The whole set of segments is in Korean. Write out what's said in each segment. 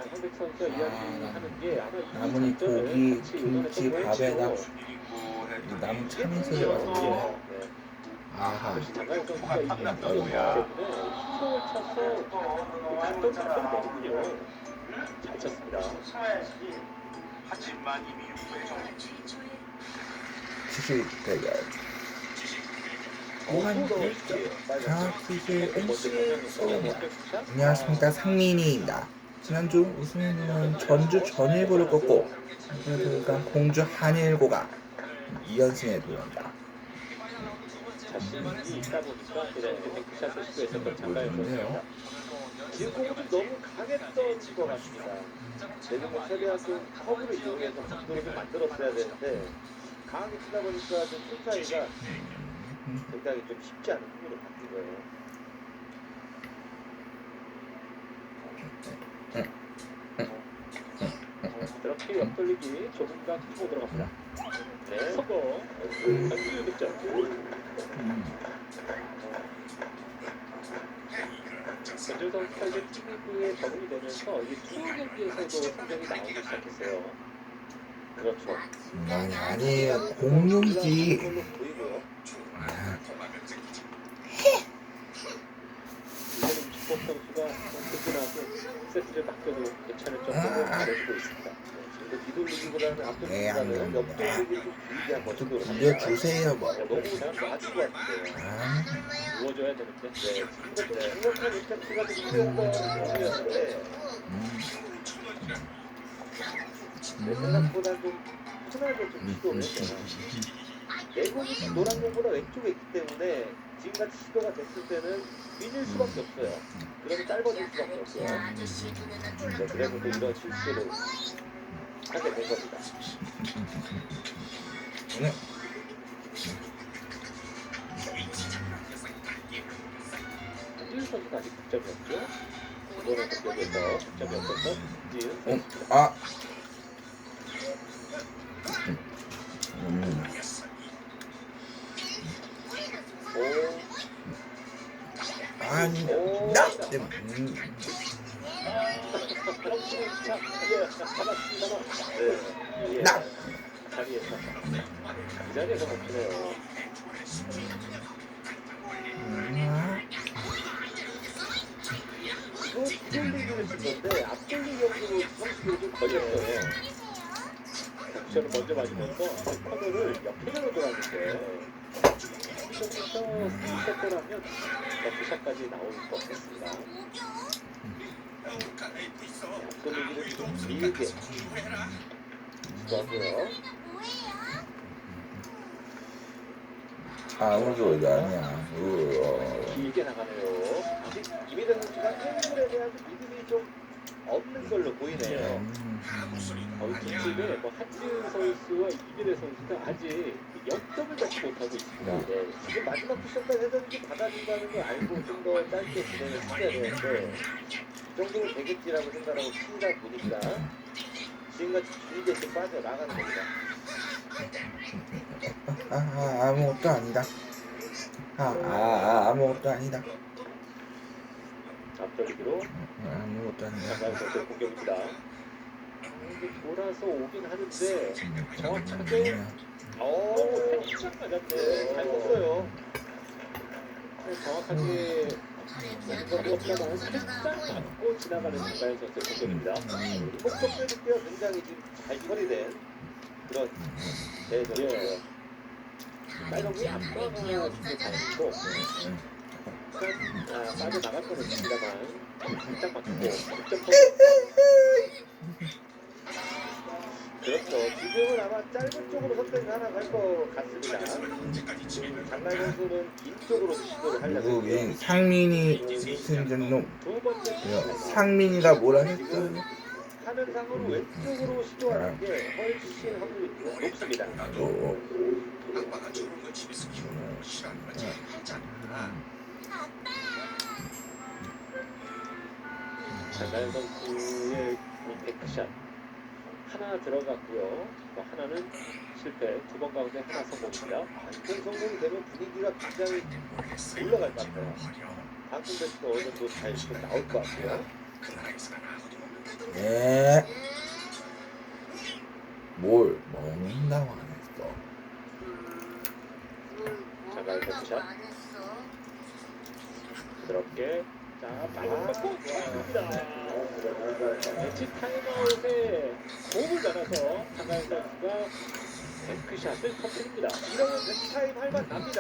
양현백 선수가 이야기하는 게 아마 나무니 고기, 김치, 밥에다 나무 참이 소리가 아하. 장가영 선수가 이 때문에 힘을 차서 갔던 거거든요. 잘 쳤습니다. 지식 대결. 무한 장학기술 MC 소입니다. 안녕하십니까, 상민이입니다. 지난주 우승은 전주 전일고를 꺾고 그러니까 공주 한일고가 2연승에 도전합니다. 자신이 있다 보니까 그냥 뱅크샷을 시도했었던 장가영 선수입니다. 지금 공은 좀 너무 강했던 것 같습니다. 내년에 최대한 좀 커브를 이용해서 각도를 좀 만들었어야 되는데 강하게 치다 보니까 좀 풀타이가 굉장히 좀 쉽지 않은 힘으로 바뀐 거예요. 이렇게 옆돌리기 조금간 치고 들어갑니다. 네, 성공. 전주 득점. 전주 선수가 이제 팀리그에 적응이 되면서 이 투어 경기에서도 성적이 나오기 시작했어요. 그렇죠. 아니에요, 공룡이지. 이제는 주법 선수가 득점하고 세트를 맡겨도 괜찮을 정도로 잘해주고 있습니다. 지금도 뒤돌리기보다는 앞돌리기보다는 옆돌리기 좀 길게 한번 시도를 합니다. 주세요 뭐. 너무 그냥 맞은 것 같아요. 누워줘야 되는데 지금도 좀 강력한 임팩트가 좀 필요했던 공이었는데 생각보다 좀 편하게 좀 시도를 했어요. 내공이 노란 공보다 왼쪽에 있기 때문에 지금같이 시도가 됐을 때는 밀릴 수밖에 없어요. 그러면 짧아질 수밖에 없어요. 네, 그래서 또 이런 실수를 하게 된 겁니다. 네. 한지훈 선수가 아직 득점이었죠. 이번에 공격에서 득점이 없었던 한지훈 선수. 아니, 나 자리에서 이 자리에서 멈추네요. 이거 뚫리기를 쓴 건데 앞돌리기용으로 선수들이 좀 걸렸어요. 득점을 먼저 맞으면서 코너를 옆으로 돌았는데 여기서 스텝더라면 득샷까지 나올 것 같습니다. 앞돌리기를 좀 길게 시도하고요. 아무도 아니야. 길게 나가네요. 아직 김희대 선수가 앵글에 대한 믿음이 좀 없는 걸로 보이네요. 이 팀에 뭐 한지훈 선수와 이민혜 선수가 아직 역점을 잡지 못하고 있습니다. 네, 지금 마지막 쿠션까지 해서는 좀 받아준다는 걸 알고 좀 더 짧게 진행을 시켜야 되는데 이 정도는 되겠지라고 생각하고 치다 보니까 지금같이 길게 좀 빠져나가는 겁니다. 아무것도 아니다. 아무것도 아니다. 앞돌리기로 아무것도 아니다. 장가영 선수의 공격입니다. 이제 돌아서 오긴 하는데 정확하게 살짝 맞았네. 잘 썼어요. 정확하게 것보다는 살짝 맞고 지나가는 장가영 선수의 공격입니다. 폭격들이 굉장히 지금 잘 처리된 그런 대전이에요. 빨간이 앞서가 준비 잘했고 빠져나갈 뻔 했습니다만 살짝 맞고 득점 그렇죠. 지금은 아마 짧은 쪽으로 선택을 하나 갈 것 같습니다. 장가영 선수는 긴 쪽으로 시도를 하려고 누구 상민이 무슨 놈? 두 번째 상민이가 뭐라 했어? 화면상으로 왼쪽으로 시도하는 게 훨씬 확률이 높습니다. 장가영 선수의 뱅크샷 하나 들어갔고요. 하나는 실패. 두 번 가운데 하나 성공입니다. 완전 성공이 되면 분위기가 굉장히 올라갈 것 같아요. 방금 배트도 어느 정도 잘 나올 것 같고요. 예. 뭘 먹는다고 안 했어. 잠깐 샷. 부드럽게. 자, 바로 좋습니다. 매치 타임아웃에 공을 받아서 장가연 선수가 뱅크샷을 터뜨립니다. 이러면 백타임 할 맛 납니다.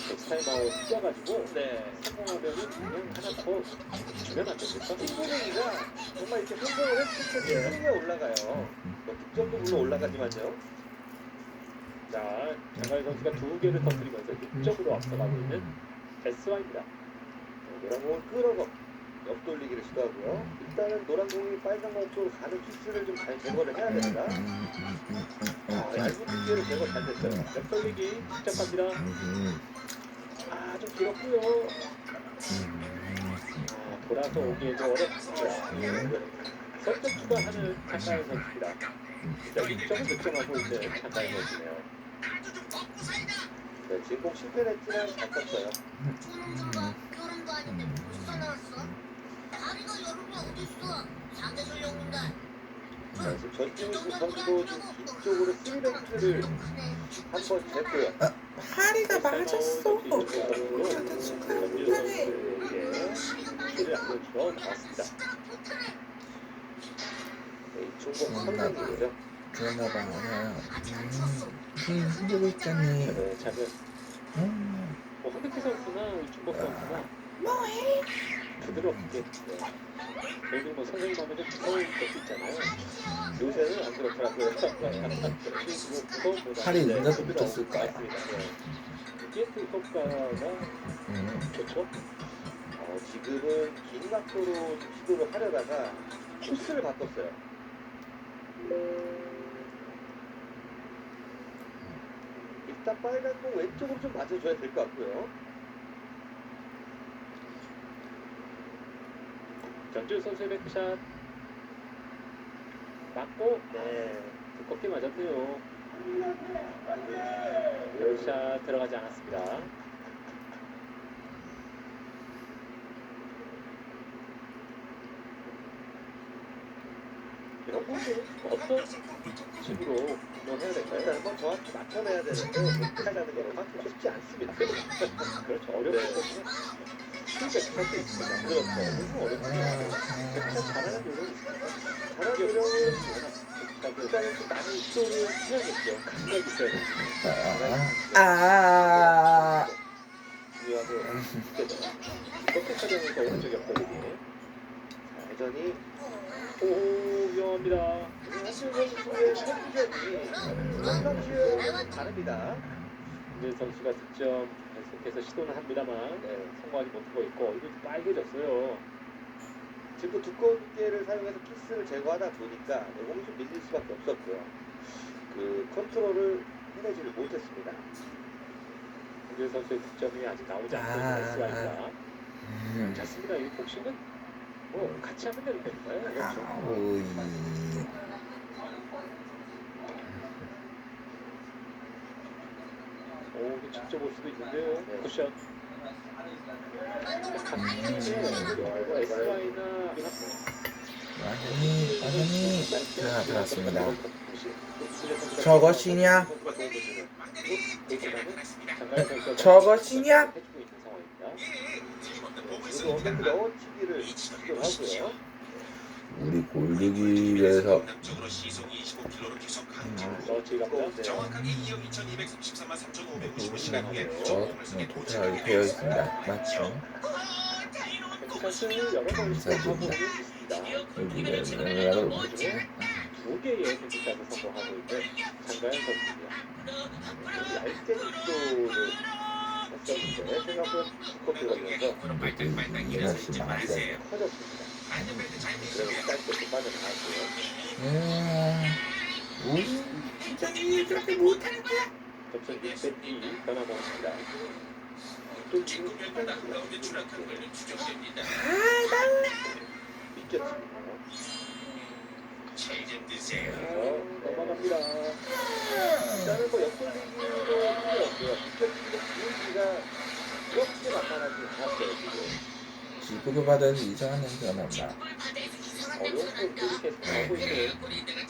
매치 타임아웃 뛰어가지고 네. 성공하면은 그냥 하나 더 주면 안 됩니까? 김보경이가 정말 이렇게 성공을 했을 때 승리에 올라가요. 뭐 득점도 물론 올라가지만요. 자, 장가연 선수가 2개를 터뜨리면서 6점으로 앞서가고 있는 SY입니다. 노란 공을 끌어서 옆돌리기를 시도하고요. 일단은 노란 공이 빨간 공 쪽으로 가는 키스를 좀 잘 제거를 해야 됩니다. 얇은 두께로 제거 잘 됐어요. 옆돌리기 시작합니다. 좀 길었고요. 돌아서 오기에도 어렵습니다. 선점 추가하는 장가연 선수입니다. 진짜 6점을 득점하고 있는 장가연 선수네요. 네, 진공 실패를 했지만 잘 떴어요. 여름도 아닌데 벌써 나왔어? 다리가 여름이 어딨어? 사계절 영웅날. 자, 지금 전진우 선수도 좀 뒤쪽으로 스리랜드를 한번 쟀고요. 파리가 맞았어. 전진 선수에게 키를 안겨주러 나왔습니다. 네, 중공 선수이죠. 그런가 봐. 힘들고 있잖니. 네, 자면 황득희 선수나 이준복 선수나 뭐해? 부드럽게 저희들 뭐 선생님 하면 좀 무서운 것도 있잖아요. 요새는 안 그렇더라고요. 팔이 은자도 붙었을 거야. 맞습니다. 이게 또 효과가 좋죠. 지금은 긴 각도로 시도를 하려다가 코스를 바꿨어요. 일단 빨간 공 왼쪽으로 좀 맞춰줘야 될 것 같고요. 전준 선수의 백샷 맞고 네. 두껍게 맞았네요. 백샷 들어가지 않았습니다. 이런 공들은 어떤 식으로 해야 될까요? 일단 한번 정확히 맞춰내야 되는데 백타라는 게 그만큼 쉽지 않습니다. 그렇죠. 어렵거든요. 풀백샷도 있습니다. 그렇죠. 너무 어렵습니다. 백타 잘하는 요령이 있습니다. 잘하는 요령은 일단은 좀 많이 시도를 해야겠죠. 감각이 있어야 됩니다. 중요하고 이렇게 촬영해서 오른쪽 옆돌리기. 회전이 오, 위험합니다. 한준 선수의 선전이 평상시에는 다릅니다. 김진 선수가 득점 계속해서 시도는 합니다만 네. 성공하지 못하고 있고 얼굴이 빨개졌어요. 지금 두꺼운 두께를 사용해서 키스를 제거하다 보니까 몸이 좀 밀릴 수밖에 없었고요. 그 컨트롤을 해내지를 못했습니다. 김진 선수의 득점이 아직 나오지 않고 있는 SY입니다. 괜찮습니다. 이 복싱은 뭐 같이 하면 되는 거니까요. 그렇죠. 오이. 오, 이거 직접 볼 수도 있는데요. 네. 쿠션. 각 팀의 SY나 완전히 들어갔습니다. 저것이냐? 저것이냐? 그리고 어느 그 넣어치기를 시도하고요. 우리 골르기 위해서 도착이 되어 있습니다. 맞죠? 사실 여러 번 시도하고 있습니다. 여기를 두 개의 벤치샷을 성공하고 있는 장가연 선수입니다. 얇게 시도를 했었는데 생각보다 두껍게 걸리면서 이것이 맞아요. 커졌습니다. 그래서 짧게 좀 빠져나왔고요. 우리 팀장님이 그렇게 못하는 거야? 접선 6대2 변화범입니다. 또 지금 미쳤습니다. 넘어갑니다. 일단은 뭐 옆돌리기도 힘들었고요. 비켜치기도 분위기가 그렇게 만만하지 않았어요, 지금. 찌뿌그 바다에서 이상한 냄새가 난다. 어려운 골들이 계속 나오고 있는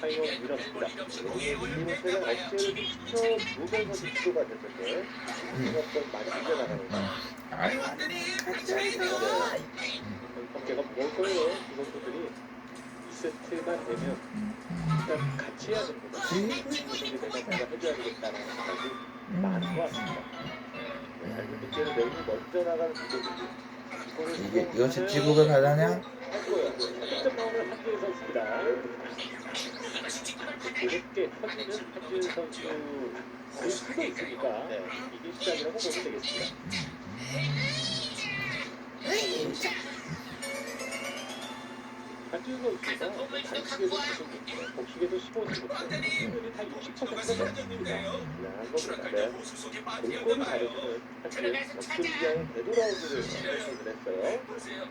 타이머 밀었습니다. 그리고 최근 억제를 좀 시켜보면서 시도가 됐는데 생각보다 많이 밀려나가는 거. 아유, 어깨가 무거울 거예요. 이 선수들이 2세트만 되면 일단 같이 해야 되는 거죠. 이렇게 내가 뭔가 해줘야 되겠다는 생각이 많은 것 같습니다. 알고듣기에는 내일 먼저 나가는 구조들이 이것이 찌뿌그 바다냐? 할 거예요. 득점 나오는 한지훈 선수입니다. 고급게 터지는 한지훈 선수 볼 수도 있으니까 이게 시작이라고 보면 되겠습니다. 한지훈 선수가 단식에도 90점, 복식에도 15점, 승률이 다 60%가 됩니다. 한 겁니다. 네. 골골이 다르는 한지훈 역전기아의 되돌아오기를 했어요.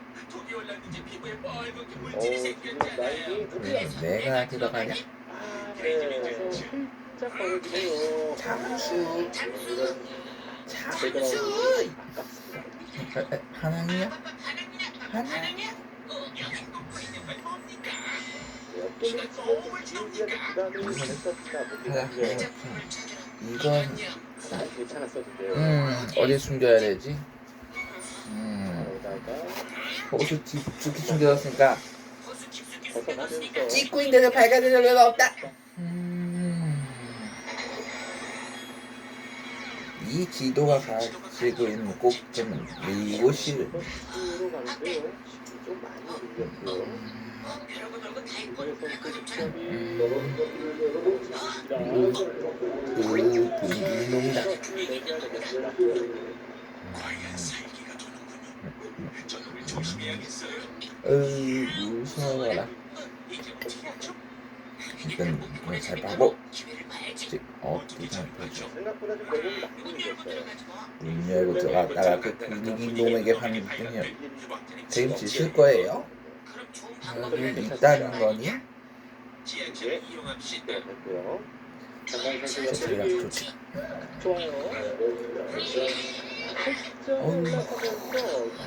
지금 라인이 내가 들어가냐? 그래서 살짝 벌어지네요. 잠수. 되돌아오기 아깝습니다. 하나냐? 하나? 옆돌리기 치면서 지우기한테 부담을 했었나 모르겠는데 이건 괜찮았었는데요. 어디 숨겨야 되지? 거기다가 호수 깊숙이 숨겨졌으니까 벗어나면서 찍고 있는데 발가락 여유가 없다. 이 지도가 가지고 있는 꼭지는 이곳이 버스로 가는데요. 지금 좀 많이 밀렸고요. 그래서 그 득점이 이놈이다. 내줘야 되겠습니다. 무서워라. 일단 잘 봐보. 어디가 보죠? 생각보다 좀 내공이 많이 밀렸어요. 문 열고 들어갔다가 그 이놈에게 하는 분이요. 책임질 쓸 거예요? 여기 있다는 거니? 이제 됐고요. 장관 제 선수 전략 연결이 좋지. 좋아요. 8점 올라가면서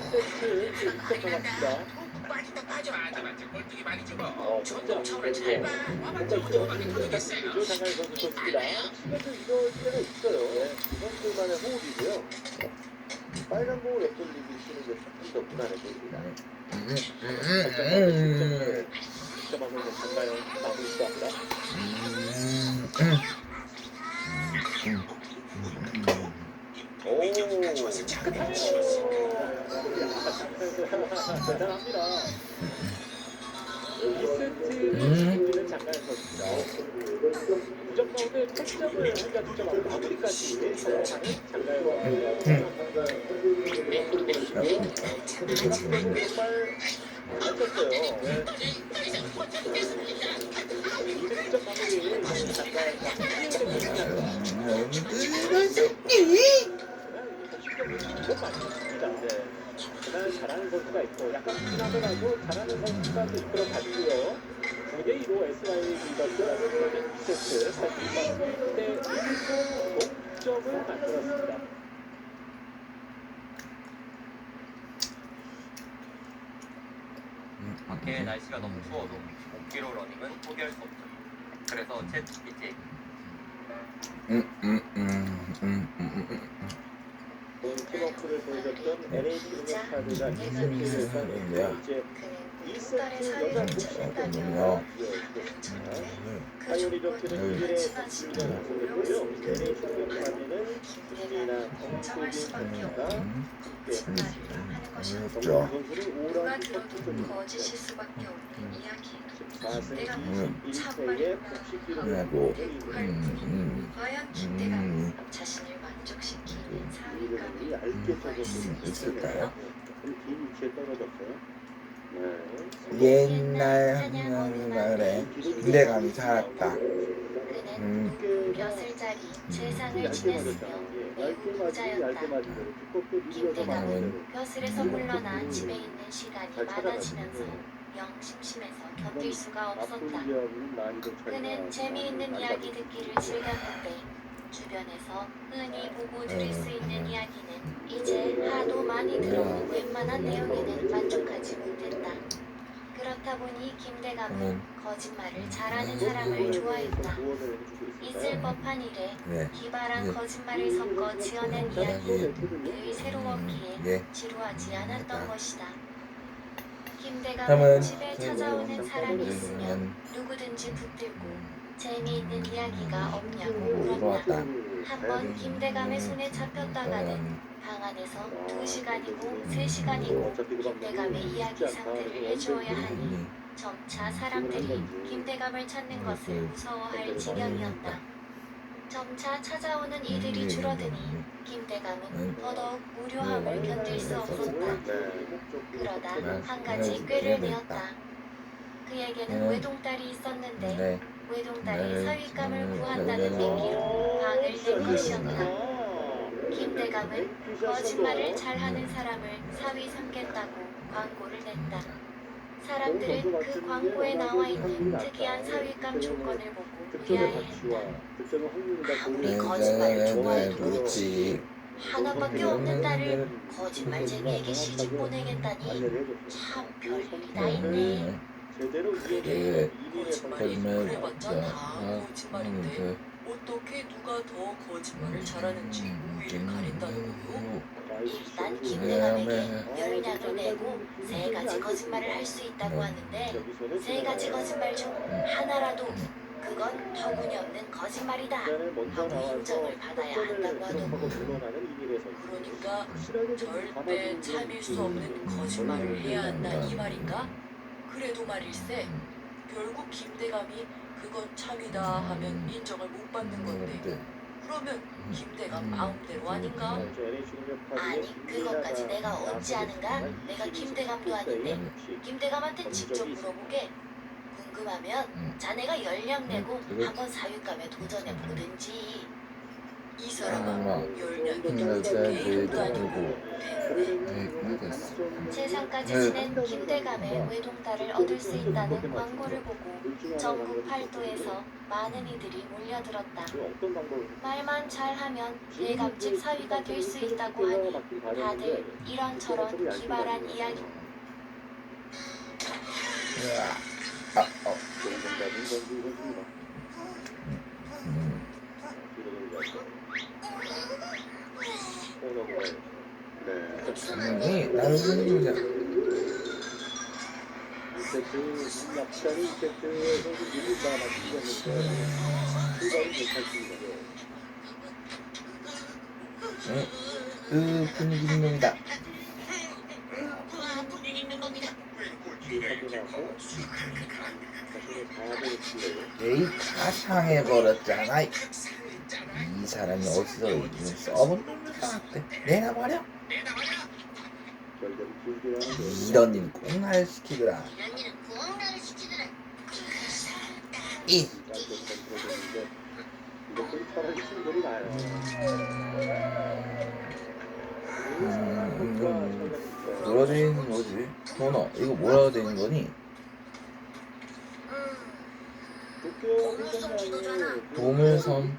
2세트 2점 남았습니다. 진짜 뭔가 이런 장관 선수 좋습니다. 시간도 이럴 때가 있어요. 이선수만의 호흡이고요. 빨간 공을 옆돌리기 쓰는 게 조금 더 무난해 보입니다. 득점하면서 장가영 마무리 시도합니다. 오, 대단합니다. 2세트 장가영 선수입니다. 9점 가운데 8점을 한가 득점하고 마무리까지 성공하는 장가영 정말 잘쳤어요. 네. 2득점 마무리 그날 잘하는 선수가 있고 약간 부진하더라도 잘하는 선수가 또 이끌어 가지고요. 9대2로 SY 리더스가 2세트 1대 1로 동점을 만들었습니다. 밖에 날씨가 너무 추워도 5km 러닝은 포기할 수 없죠. 그래서 챗 GPT 팀워크를 보여줬던 LH 유니카드가 2세트에서 이제 2세트 여자 복싱 파이오리 조끼는 1에 박수민을 보냈고요. LH 유니카드는 김민아, 정수빈 선수가 그렇죠. 누가 들어도 거짓일 수밖에 없는 이야기. 14승 21패의 복식 기록을 하고 과연 김대감이 자신을 만족시키는 이름이 사회감을 얇게 쳐서 있을까요? 긴 위치에 떨어졌어요. 옛날 말에 기대감이 살았다. 그는 벼슬자리 세상을 얇게 지냈으며 맞았잖아. 매우 부자였다. 김대감은 벼슬에서 물러나 집에 있는 시간이 많아지면서 영 심심해서 견딜 수가 없었다. 그는 재미있는 이야기 듣기를 즐겼는데 주변에서 흔히 보고 들을 수 있는 이야기는 이제 하도 많이 들어 웬만한 내용에는 만족하지 못했다. 그렇다 보니 김대감은 거짓말을 잘하는 사람을 좋아했다. 있을 법한 일에 네. 기발한 거짓말을 섞어 지어낸 이야기는 늘 새로웠기에 지루하지 않았던 것이다. 김대감은 집에 찾아오는 사람이 있으면 누구든지 붙들고 재미있는 이야기가 없냐고 물었다. 한번 김대감의 손에 잡혔다가는 방 안에서 2시간이고 3시간이고 김대감의 이야기 상태를 해주어야 하니 점차 사람들이 김대감을 찾는 것을 무서워할 지경이었다. 점차 찾아오는 이들이 줄어드니 김대감은 더더욱 무료함을 견딜 수 없었다. 그러다 한 가지 꾀를 내었다. 그에게는 외동딸이 있었는데 외동딸이 사윗감을 구한다는 얘기로 방을 낸 것이었다. 김대감은 거짓말을 잘하는 사람을 사위 삼겠다고 광고를 냈다. 사람들은 그 광고에 나와 있는 특이한 사윗감 조건을 보고 의아해했다. 아무리 거짓말을 좋아해도 그렇지 하나밖에 없는 딸을 거짓말쟁이에게 시집 보내겠다니 참 별일이 다 있네. 그래 거짓말이 그래봤자 다 거짓말인데 어떻게 누가 더 거짓말을 잘하는지 우위를 가린다는 거요? 일단 김대감에게 열량을 내고 3가지 거짓말을 할 수 있다고 하는데 3가지 거짓말 중 하나라도 그건 터무니없는 거짓말이다 하고 인정을 받아야 한다고 하더군. 그러니까 절대 참을 수 없는 거짓말을 해야 한다 이 말인가? 그래도 말일세 결국 김대감이 그건 참이다 하면 인정을 못 받는 건데 그러면 김대감 마음대로 아닌가? 아니 그것까지 내가 어찌 아는가? 내가 김대감도 아닌데 김대감한테 직접 물어보게. 궁금하면 자네가 열량 내고 한번 사윗감에 도전해 보든지. 이 사람아 열량이 게임도 아니고 세상까지 지낸 김대감의 외동딸을 얻을 수 있다는 광고를 보고 전국 팔도에서 많은 이들이 몰려들었다. 말만 잘하면 대감집 사위가 될 수 있다고 하니 다들 이런저런 기발한 이야기. 이 나를 보는 거잖아. 분위기 있는 놈이다. 에이 다 상해버렸잖아. 이 사람이 어디서 이름 써본 놈을 사왔대. 내놔버려. 이런 일 꼭 날 시키더라. 이 뭐라 되는 거지? 전화 이거 뭐라 되는 거니? 도물섬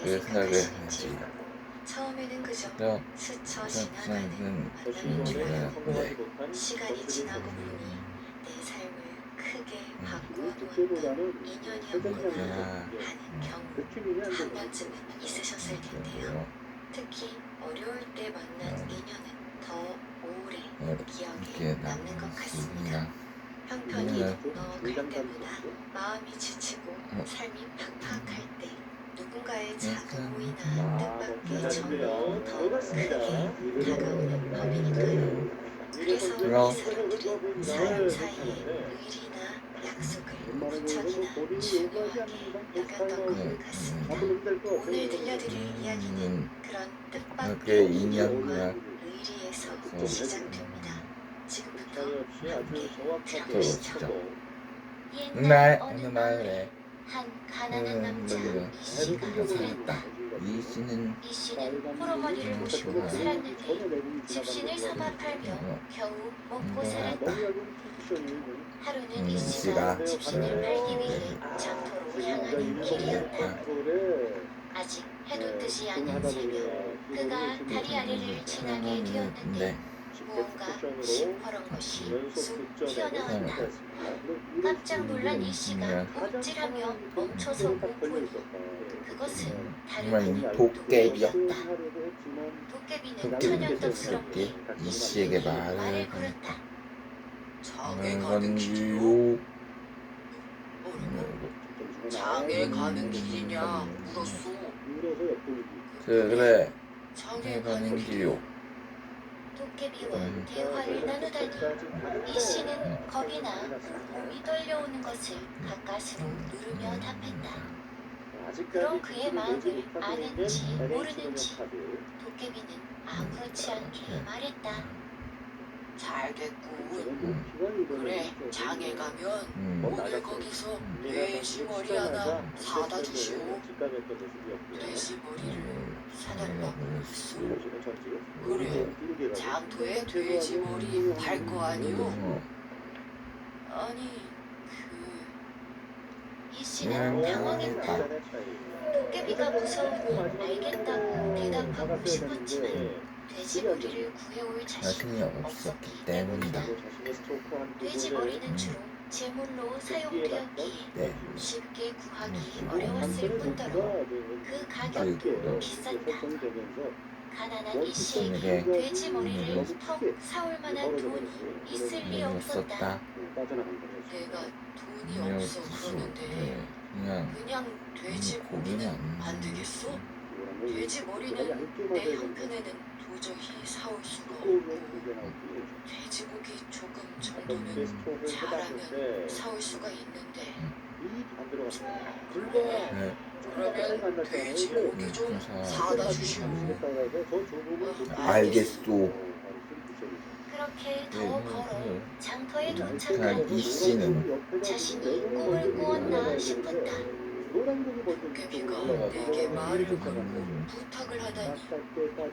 왜 생각을 했지? 처음에는 그저 야, 스쳐 지나가는 만남인 줄 알았는데 시간이 지나고 보니 내 삶을 크게 바꿔놓았던 인연이었구나 하는 경우 한 번쯤은 있으셨을 텐데요. 특히 어려울 때 만난 인연은 더 오래 기억에 남는 것 같습니다. 형편이 넉넉할 때보다 마음이 지치고 삶이 팍팍할 때 누군가의 작은 모이나 뜻밖의 정이 더 크게 다가오는 법이니까요. 그래서 이 사람들이 사람 사이에 의리나 약속을 무척이나 중요하게 여겼던 것 같습니다. 오늘 들려드릴 이야기는 그런 뜻밖의 인연과 의리에서 그래서 시작됩니다. 지금부터 차이 없이 아주 함께 정확하게 들어보시죠. 성공. 옛날 어느 어느 마을에 마을에 한 가난한 남자 이씨가 살았다. 이 씨는 이 씨는 호러머니를 모시고 살았는데 집신을 삼아 팔며 겨우 먹고 살았다. 하루는 이 씨가 집신을 팔기 위해 장터로 향하는 길이었다. 아직 해도 뜨지 않은 새벽 그가 다리 아래를 지나게 되었는데 무언가 시퍼런 것이 쑥 튀어나왔다. 깜짝 놀란 이 씨가 움찔하며 멈춰서고 보니 그것은 다름 아닌 도깨비였다. 도깨비는 천연덕스럽게 이 씨에게 말을 걸었다. 장에 가는 건 길이요? 요 장에 가는 길이냐 물었소. 그래 장에 가는 가는 길. 길요. 도깨비와 대화를 나누다니 이 씨는 겁이 나 몸이 떨려오는 것을 가까스로 누르며 답했다. 그럼 그의 마음을 아는지 모르는지 도깨비는 아무렇지 않게 말했다. 잘 됐군. 그래, 장에 가면 오늘 거기서 돼지머리 하나 사다 주시오. 돼지머리를 사달라고 했소. 그래, 장터에 돼지머리 팔 거 아니오? 아니, 이 씨는 당황했다. 도깨비가 무서우니 알겠다고 대답하고 싶었지만 돼지머리를 구해올 자신이 자신이 없었기 때문이다. 돼지머리는 주로 제물로 사용되었기에 네. 쉽게 구하기 어려웠을 뿐더러 그 가격도 비쌌다. 가난한 이 씨에게 돼지머리를 턱 사올 만한 돈이 있을 리 없었다. 내가 돈이 없어 그러는데 그냥 돼지고기는 안 되겠어? 돼지머리는 내 형편에는 도저히 사올 수가 없고 돼지고기 조금 정도는 잘하면 사올 수가 있는데 네. 그러면 돼지고기 좀 사다 주시오. 알겠소. 그렇게 더 걸어 장터에 도착한 이 이 씨는 씨는 자신이 꿈을 꾸었나 싶었다. 도깨비가 내게 말을 걸고 부탁을 하다니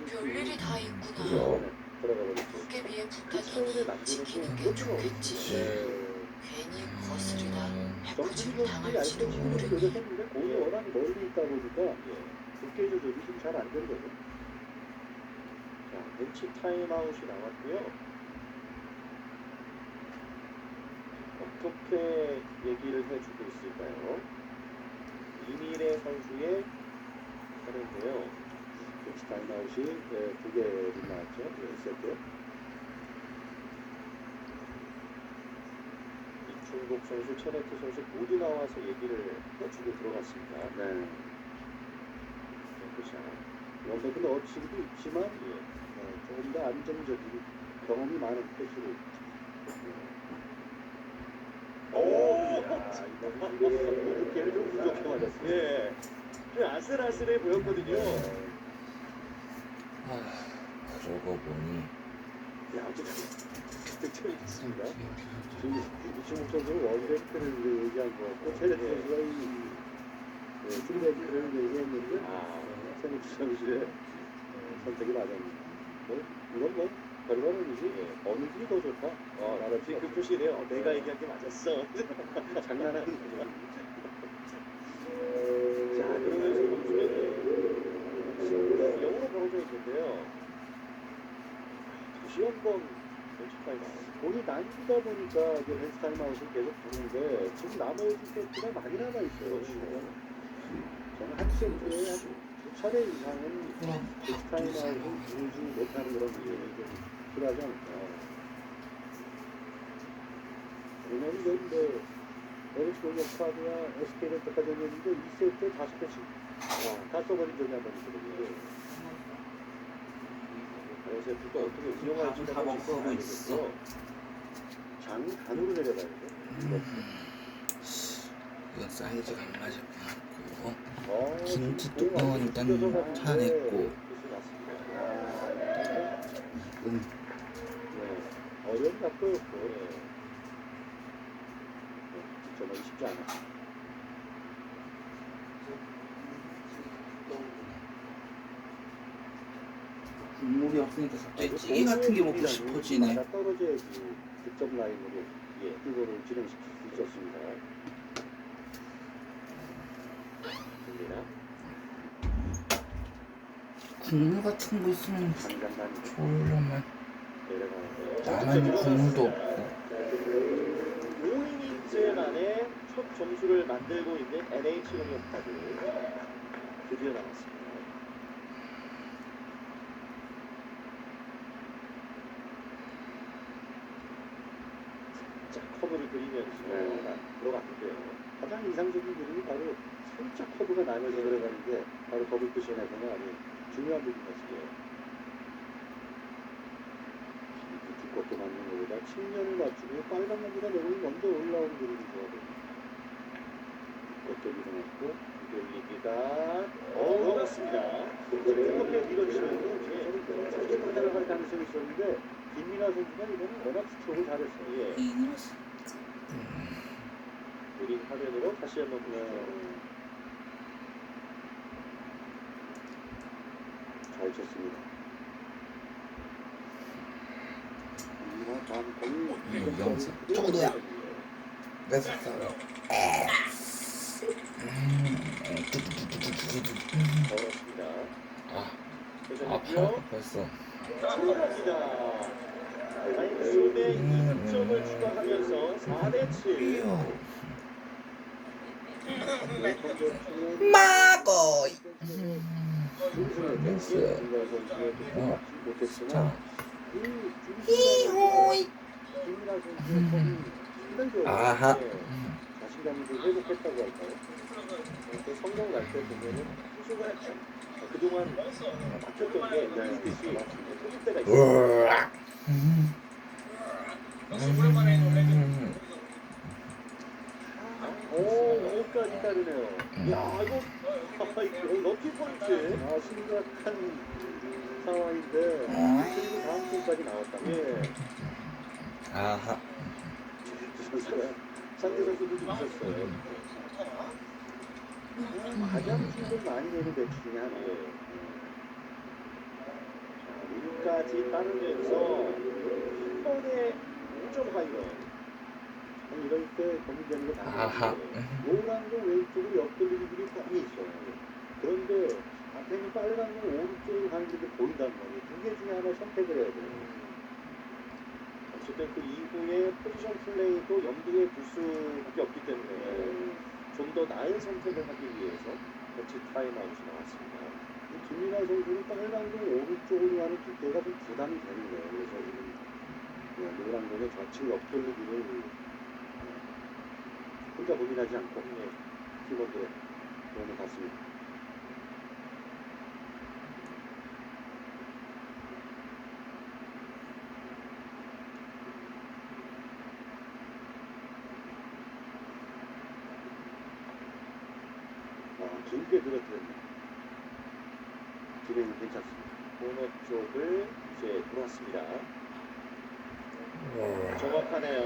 별일이 다 있구나. 그죠. 도깨비의 부탁이니 지키는 게 좋겠지. 괜히 거스르다 해코지를 당할지도 모르니. 공이 워낙 멀리 있다 보니까 도깨비 조절이 좀 잘 안 된 거죠. 자, 벤치 타임아웃이 나왔고요. 어떻게 얘기를 해주고 있을까요? 이미래 선수의 차례인데요. 벤치 타임아웃이 2개를 나왔죠. 1세트. 이충국 선수, 최네트 선수 모두 나와서 얘기를 해주고 들어갔습니다. 네. 원백은 어치기도 있지만 조금 더 안정적이고 경험이 많은 코스로. 이거 걔를 좀 부족해 맞았어요. 예. 좀 아슬아슬해 보였거든요. 그러고 보니 어쨌든 득점이 있습니다. 지금 이충국 선수는 원뱅크를 얘기한 것 같고 최대태 선수가 풀뱅크를 얘기했는데 최대태 선수의 선택이 맞았습니다. 이건 결과론이지 어느 길이 더 좋다. 나라지 그 표시네요. 내가 얘기한 게 맞았어. 장난하는 거죠. 자, 그러면서 선수는 영어로 벌어져 있는데요. 다시 한번 벤치 타임아웃. 공이 난이다 보니까 이제 벤치 타임아웃을 계속 부르는데 지금 나머지 세트가 많이 남아있어요. 저는 한 세트에 한 2차례 이상은 벤치 타임아웃을 부르지 못하는 그런 일이 좀 필요하지 않을까. 왜냐면 이건 LH 공격카드와 SK렌터까지 했는데 2세트에 5개씩 다 써버린 적이 한 번 있거든요. 그래서 그거 어떻게 운영할지가 모르겠어. 장단으로 내려가야 돼. 이거 사이즈가 안 맞아갖고 김치 뚜껑은 일단 차냈고 어려운 각도였고 득점하기 쉽지 않았어요. 국물이 없으니까 갑자기 찌개 같은 게 먹고 싶어지네. 맞아 떨어져야지 득점 라인으로 이거를 진행시킬 수 있었습니다. 됩니다. 국물 같은 거 있으면 장장단 좋으려면 내려가는데 나만 국물도 없고. 5이닝째 만에 첫 점수를 만들고 있는 NH 농협카드 드디어 나왔습니다. 자, 커브를 그리면서 들어갔는데요. 가장 이상적인 그림이 바로 살짝 커브가 나면서 들어가는 게 바로 더블 쿠션에서는 아주 중요한 부분이었어요. 두껍게 맞는 것보다 측면을 맞추고 빨간 것보다 내공이 먼저 올라오는 그림이 좋아 보여요. 두껍게 밀어놨고 돌리기가 어렵습니다. 두껍게 밀어주시면 저는 살짝 따라갈 가능성이 있었는데 김민아 선수가 이번에 워낙 스트로크를 잘했어요. 예, 그림 화면으로 다시 한번 보시죠. 잘 쳤습니다. 다음 공이 영수 저거도야. 뺏었어. 어렵습니다. 아, 회전했고요. 벌써. 들어갑니다. 단숨에 2득점을 추가하면서 4대7. 마고. 됐어요. 자, 히호이. 아하. 자신감이 좀 회복했다고 할까요? 그 성공 날 때 보면은 수술을 했죠. 그동안 막혔던 게 듯이 터질 때가 있어요. 으악. 오, 5까지 따르네요. 야, 이거 럭키 포인트. 심각한 상황인데 그리고 다음 공까지 나왔다면 예. 아하. 상대 선수들도 있었어요. 가장 힘을 많이 내는 배치 중에 하나예요. 자, 5까지 따르면서 한 번에 5점 하이런. 이럴 때 고민되는 게 아하. 노란 공 왼쪽으로 옆돌리기들이 뻔히 있어요. 그런데 앞에 있는 빨간 공 오른쪽으로 가는 게 보인단 말이에요. 두 개 중에 하나 선택을 해야 돼요. 어쨌든 그 이후에 포지션 플레이도 염두에 둘 수밖에 없기 때문에 좀 더 나은 선택을 하기 위해서 거치 타임아웃이 나왔습니다. 김민아 선수는 빨간 공 오른쪽으로 가는 두께가 좀 부담이 되는 거예요. 그래서 지금 노란 공의 좌측 옆돌리기를 혼자 고민하지 않고 팀원들의 도움을 받습니다. 길게 들어뜨렸네요. 기량이 괜찮습니다. 코너 쪽을 이제 돌았습니다. 정확하네요.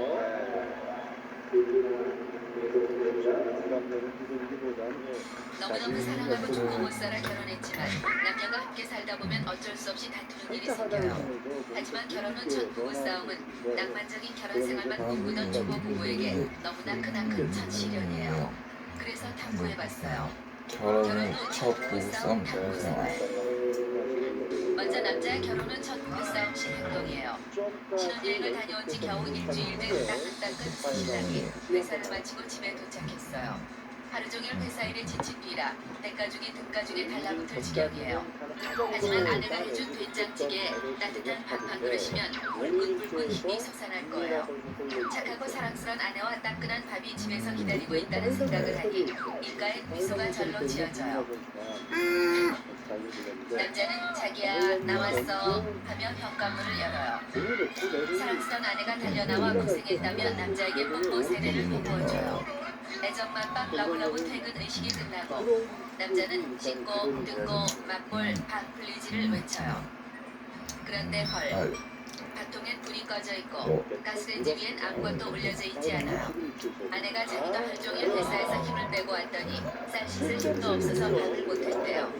너무너무 사랑하고 죽고 못 살아 결혼했지만 남녀가 함께 살다 보면 어쩔 수 없이 다투는 일이 생겨요. 하지만 결혼 후 첫 부부싸움은 낭만적인 결혼 생활만 꿈꾸던 초보 부부에게 너무나 크나큰 첫 시련이에요. 그래서 탐구해봤어요. 결혼 후 첫 부부싸움 생활. 먼저 남자의 결혼 후 첫 부부싸움 시 행동이에요. 신혼여행을 다녀온 지 겨우 일주일 된 따끈따끈 신랑이 회사를 마치고 집에 도착했어요. 하루 종일 회사 일에 지친 뒤라 대가족이 등가족에 달라붙을 지경이에요. 하지만 아내가 해준 된장찌개에 따뜻한 밥 한 그릇이면 불끈불끈 힘이 솟아날 거예요. 착하고 사랑스러운 아내와 따끈한 밥이 집에서 기다리고 있다는 생각을 하니 입가에 미소가 절로 지어져요. 남자는 자기야 나왔어 하며 현관문을 열어요. 사랑스러운 아내가 달려나와 고생했다면 남자에게 뽀뽀 세례를 베풀어줘요. 애정만 빡 러블러브 퇴근 의식이 끝나고 남자는 씻고 뜯고 맛볼 밥 플리즈를 외쳐요. 그런데 헐 밥통엔 불이 꺼져 있고 가스레인지 위엔 아무것도 올려져 있지 않아요. 아내가 자기도 하루 종일 회사에서 힘을 빼고 왔더니 쌀 씻을 힘도 없어서 밥을 못했대요.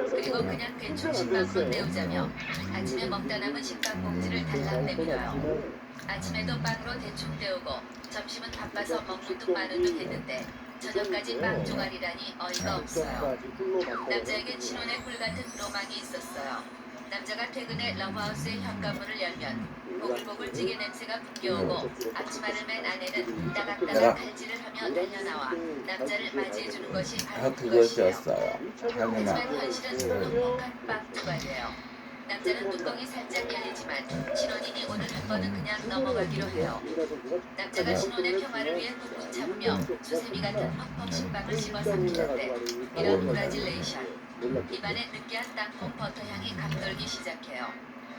그리고 그냥 대충 10만큼 내우자며 아침에 먹다 남은 식빵 봉지를 달랑 내밀어요. 아침에도 빵으로 대충 때우고 점심은 바빠서 먹는 둥 마는 둥 했는데 저녁까지 빵 조각이라니 어이가 없어요. 남자에겐 신혼의 꿀 같은 로망이 있었어요. 남자가 퇴근해 러브하우스의 현관문을 열면 보글보글 찌개 냄새가 풍겨오고 앞치마를 맨 아내는 따각따각 칼질을 하며 달려나와 남자를 맞이해주는 것이 바로 그것이에요. 그것이었어요. 하지만 하구나. 현실은 넉넉한 빵 조각이에요. 남자는 뚜껑이 살짝 열리지만 신혼이니 오늘 한 번은 그냥 넘어가기로 해요. 남자가 신혼의 평화를 위해 꾹꾹 참으며 수세미 같은 퍽퍽 식빵을 씹어 삼키는데 이런 브라질레이션. 입안에 느끼한 땅콩 버터 향이 감돌기 시작해요.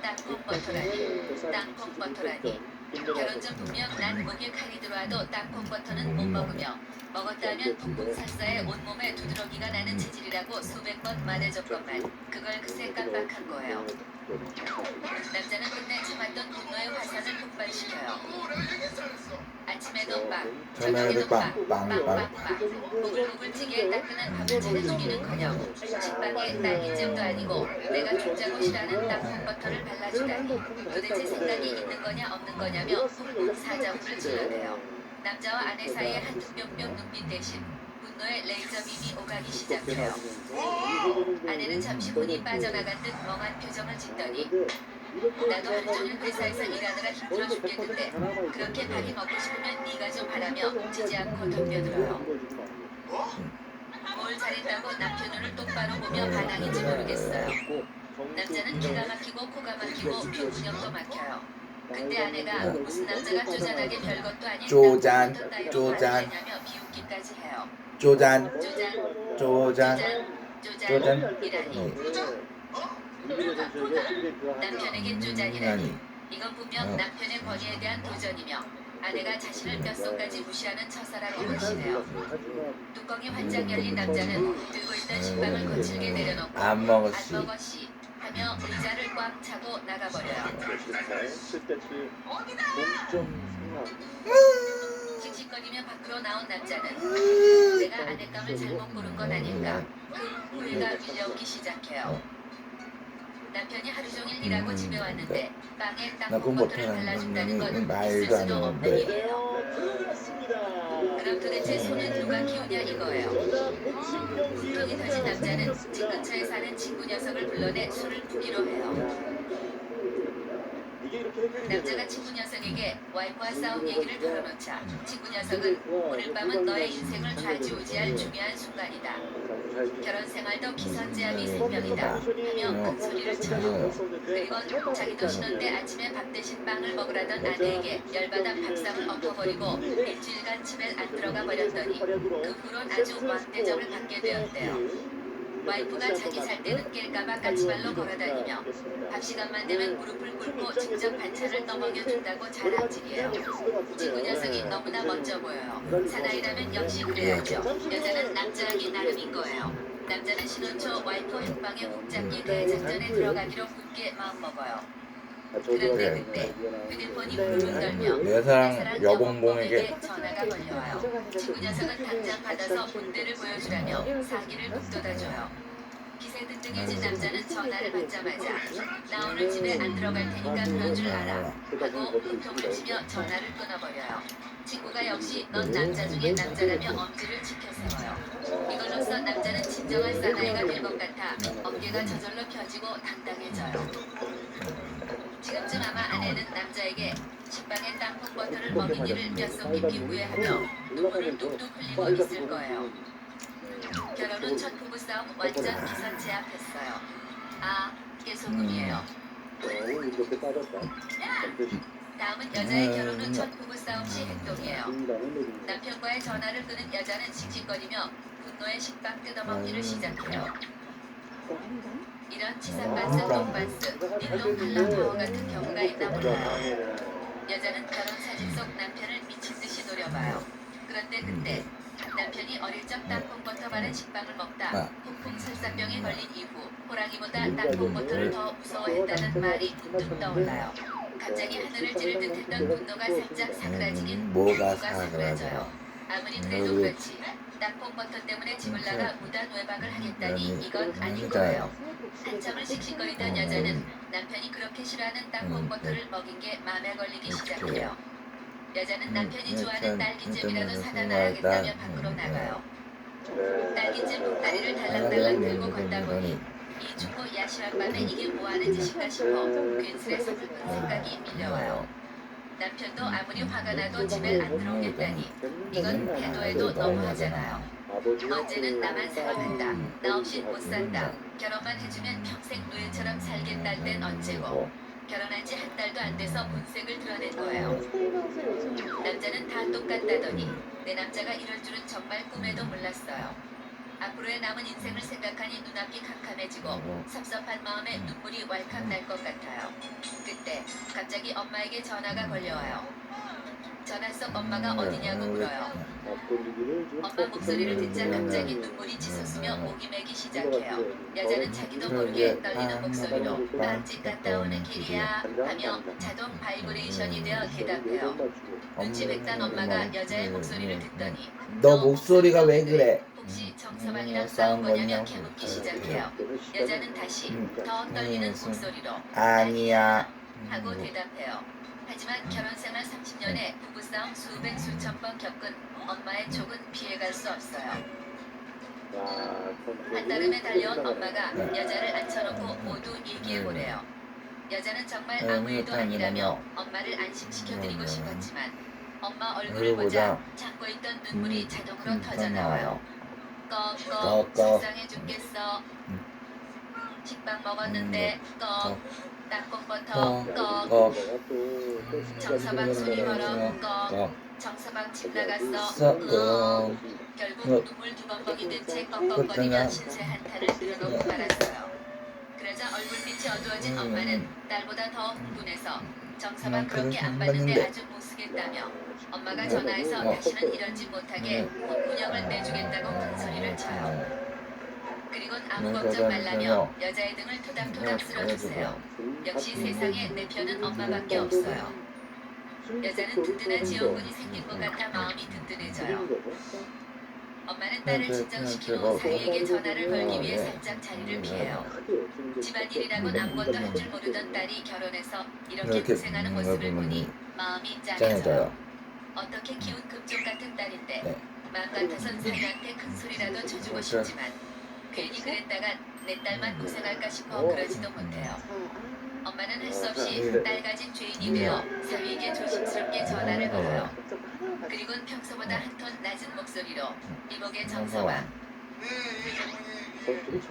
땅콩 버터라니, 땅콩 버터라니. 결혼 전 분명 난 목에 칼이 들어와도 땅콩 버터는 못 먹으며 먹었다 하면 붕붕 살사에 온몸에 두드러기가 나는 체질이라고 수백 번 말해줬건만 그걸 그새 깜빡한 거예요. 남자는 끝내 참았던 분노의 화산을 폭발시켜요. 아침에도 빵, 저녁에도 빵, 빵. 보글보글 찌개에 따끈한 밥을 차려주기는커녕 식빵에 딸기잼도 아니고 내가 죽자고 싫어하는 땅콩 버터를 발라주다니 도대체 생각이 있는 거냐 없는 거냐며 쿵쿵 사자부를 질러대요. 남자와 아내 사이에 한두 뿅뿅 눈빛 대신 분노의 레이저 빔이 오가기 시작해요. 아내는 잠시 혼이 빠져나간 듯 멍한 표정을 짓더니 나도 하루 종일 회사에서 일하느라 힘들어 죽겠는데 그렇게 밥이 먹고 싶으면 네가 좀 하라며 웃지 않고 덤벼들어요. 뭘 잘했다고 남편 눈을 똑바로 보며 반항인지 모르겠어요. 남자는 기가 막히고 코가 막히고 귓구녕도 막혀요. 근데 아내가 무슨 남자가 쪼잔하게 별것도 아닌 쪼잔, 땅콩 버터 쪼잔. 따위로 발리냐며 비웃기까지 해요. 쪼잔, 쪼잔, 쪼잔, 쪼잔이라니. 남편에게 남편에게 쪼잔이라니. 아니. 이건 분명 남편의 권위에 대한 도전이며 아내가 자신을 뼛속까지 무시하는 처사라고 확신해요. 뚜껑이 활짝 열린 남자는 들고 있던 식빵을 거칠게 내려놓고 안 먹었지. 안 먹었시 하며 의자를 꽉 차고 나가버려요. 7대7 동점 씩씩거리며 밖으로 나온 남자는 내가 아내감을 잘못 고른 건 아닐까 그 후회가 밀려오기 시작해요. 남편이 하루 종일 일하고 집에 왔는데 빵에 나 땅콩 그거 버터를 못하는 발라준다는 건 있을 말도 안 수도 없는 되는데. 일이에요. 그럼 도대체 손은 누가 키우냐 이거예요. 속이 터진 남자는 집 근처에 사는 친구 녀석을 불러내 술을 푸기로 해요. 남자가 친구 녀석에게 와이프와 싸운 얘기를 털어놓자 친구 녀석은 오늘 밤은 너의 인생을 좌지우지할 중요한 순간이다. 결혼 생활도 기선제압이 생명이다 하며 큰 소리를 쳐요. 그리고 자기도 신혼때 아침에 밥 대신 빵을 먹으라던 아내에게 열받아 밥상을 엎어버리고 일주일간 집에 안 들어가 버렸더니 그 후론 아주 왕대접을 받게 되었대요. 와이프가 자기 잘 때는 깰까봐 까치발로 걸어다니며 밥 시간만 되면 무릎을 꿇고 직접 반찬을 떠먹여준다고 자랑질이에요. 친구 녀석이 너무나 멋져 보여요. 사나이라면 역시 그래야죠. 여자는 남자하기 나름인 거예요. 남자는 신혼 초 와이프 행방에 훅 잡기 대작전에 들어가기로 굳게 마음먹어요. 그런데 그때 휴대폰이 붕붕 떨며 내 사랑 여봉봉에게 전화가 걸려와요. 친구 녀석은 당장 받아서 본대를 보여주라며 사기를 북돋아줘요. 기세 등등해진 남자는 전화를 받자마자 나 오늘 집에 안 들어갈 테니까 그런 줄 알아 하고 호통을 치며 전화를 끊어버려요. 친구가 역시 넌 남자 중에 남자라며 엄지를 치켜세워요. 이걸로써 남자는 진정한 사나이가 될 것 같아 어깨가 저절로 펴지고 당당해져요. 지금쯤 아마 아내는 남자에게 식빵에 땅콩 버터를 먹인 일을 뼛속 깊이 후회하며 눈물을 뚝뚝 흘리고 있을 거예요. 결혼 후 첫 부부싸움 완전 기선제압했어요. 아, 이게 소금이에요. 이렇게 빠졌다. 다음은 여자의 결혼 후 첫 부부싸움 시 행동이에요. 남편과의 전화를 끄는 여자는 씩씩거리며 분노의 식빵 뜯어먹기를 시작해요. 이런 치사반스, 똥반스, 닐롱팔랑 파워 같은 경우가 있나 몰라요. 여자는 결혼 사진 속 남편을 미친 듯이 노려봐요. 그런데 그때 남편이 어릴 적 땅콩 버터 바른 식빵을 먹다 폭풍 설사병에 걸린 이후 호랑이보다 땅콩 버터를 더 무서워했다는 말이 문득 떠올라요. 갑자기 하늘을 찌를 듯했던 분노가 살짝 사그라지긴 뭐가 사그라져요. 사그라져요? 아무리 그래도 그렇지 땅콩 버터 때문에 집을 나가 무단 외박을 하겠다니 이건 아닌 거예요. 한참을 씩씩거리던 여자는 남편이 그렇게 싫어하는 땅콩 버터를 먹인 게 마음에 걸리기 시작해요. 여자는 남편이 좋아하는 딸기잼이라도 사다 놔야겠다며 밖으로 나가요. 딸기잼 봉다리를 달랑달랑 들고 걷다 보니 이 춥고 야심한 밤에 이게 뭐하는 짓인가 싶어 괜스레 서글픈 생각이 밀려와요. 남편도 아무리 화가 나도 집에 안 들어오겠다니 이건 해도 해도 너무하잖아요. 언제는 나만 사랑한다, 나 없인 못 산다, 결혼만 해주면 평생 노예처럼 살겠다는 땐 언제고, 결혼한 지 한 달도 안 돼서 본색을 드러낸 거예요. 남자는 다 똑같다더니 내 남자가 이럴 줄은 정말 꿈에도 몰랐어요. 앞으로의 남은 인생을 생각하니 눈앞이 캄캄해지고 섭섭한 마음에 눈물이 왈칵 날 것 같아요. 그때 갑자기 엄마에게 전화가 걸려와요. 전화 속 엄마가 어디냐고 물어요. 엄마 목소리를 듣자 갑자기 눈물이 치솟으며 목이 메기 시작해요. 여자는 자기도 모르게 떨리는 목소리로 빵집 갔다 오는 길이야 하며 자동 바이브레이션이 되어 대답해요. 눈치 백단 엄마가 여자의 목소리를 듣더니 너 목소리가 왜 그래? 혹시 정서방이랑 싸운 거냐며 캐묻기 시작해요. 여자는 다시 더 떨리는 목소리로 아니야. 하고 대답해요. 하지만 결혼생활 30년에 부부싸움 수백 수천 번 겪은 엄마의 촉은 피해갈 수 없어요. 한달음에 달려온 엄마가 여자를 앉혀놓고 모두 얘기해보래요. 여자는 정말 아무 일도 아니라며 엄마를 안심시켜드리고 싶었지만 엄마 얼굴을 보자 참고 있던 눈물이 자동으로 터져나와요. 꺽꺽 속상해 죽겠어. 식빵 먹었는데 꺽 땅콩버터 꺽 정서방 소리 걸어 꺽 정서방 집 나갔어 꺽 결국 눈물 두 번 먹이듯 채 꺽꺽거리며 신세 한탄을 들여놓고 말았어요. 그러자 얼굴빛이 어두워진 엄마는 딸보다 더 흥분해서 정서방 그렇게 안 봤는데 아주 못쓰겠다며 엄마가 전화해서 다시는 이런 짓 못하게 혼군형을 내주겠다고 큰 소리를 쳐요. 그리곤 아무 걱정 말라며 여자의 등을 토닥토닥 쓸어주세요. 역시 세상에 내 편은 엄마밖에 없어요. 여자는 든든한 지원군이 생긴 것 같아 마음이 든든해져요. 엄마는 딸을 진정시키고 사위에게 전화를 걸기 위해 살짝 자리를 피해요. 집안일이라곤 아무것도 할 줄 모르던 딸이 결혼해서 이렇게 고생하는 모습을 보니 마음이 짠해져요. 어떻게 키운 금쪽 같은 딸인데 마음 같아선 사위한테 큰 소리라도 쳐주고 싶지만 괜히 그랬다간 내 딸만 고생할까 싶어 그러지도 못해요. 엄마는 할 수 없이 딸 가진 죄인이 되어 사위에게 조심스럽게 전화를 걸어요. 그리곤 평소보다 한 톤 낮은 목소리로 이복의 정서방